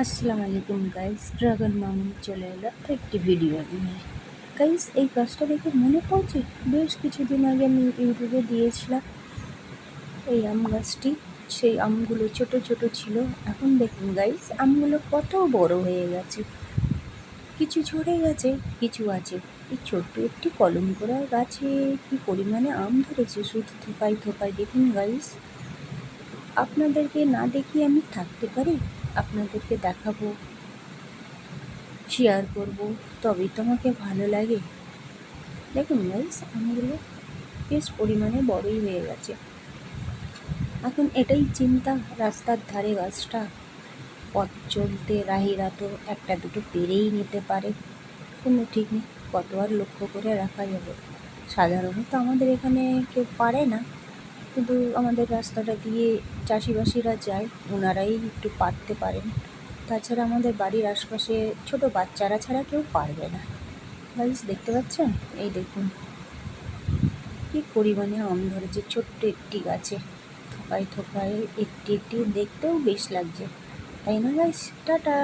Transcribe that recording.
আসসালামু আলাইকুম guys, dragon মামুনি চলে এলো একটি ভিডিও নিয়ে। গাইস, এই গাছটা দেখে মনে পড়ছে বেশ কিছুদিন আগে আমি ইউটিউবে দিয়েছিলাম এই আম গাছটি। সেই আমগুলো ছোট ছোট ছিল, এখন দেখুন গাইস আমগুলো কত বড় হয়ে গেছে। কিছু ঝরে গেছে, কিছু আছে। এই ছোট্ট একটি কলম করা গাছে কি পরিমাণে আম ধরেছে, শুধু থোকায় থোকায়। দেখুন গাইস, আপনাদেরকে না দেখিয়ে আমি থাকতে পারি? আপনাদেরকে দেখাবো, শেয়ার করব, তবেই তো আমাকে ভালো লাগে। দেখুন গাইস, আমগুলো বেশ পরিমাণে বড়ই হয়ে গেছে। এখন এটাই চিন্তা, রাস্তার ধারে গাছটা, পথ চলতে রাহিরা তো একটা দুটো পেরেই নিতে পারে, কোনো ঠিক নেই। কত আর লক্ষ্য করে রাখা যাবে। সাধারণত আমাদের এখানে কেউ পারে না, কিন্তু আমাদের রাস্তাটা দিয়ে চাষিবাসীরা যায়, ওনারাই একটু পারতে পারেন। তাছাড়া আমাদের বাড়ির আশপাশে ছোট বাচ্চারা ছাড়া কেউ পারবে না। গাইস দেখতে পাচ্ছেন, এই দেখুন কি পরিমাণে আম ধরেছে ছোট্ট একটি গাছে। থোকায় থোকায় একটি একটি দেখতেও বেশ লাগছে, তাই না গাইস? টাটা।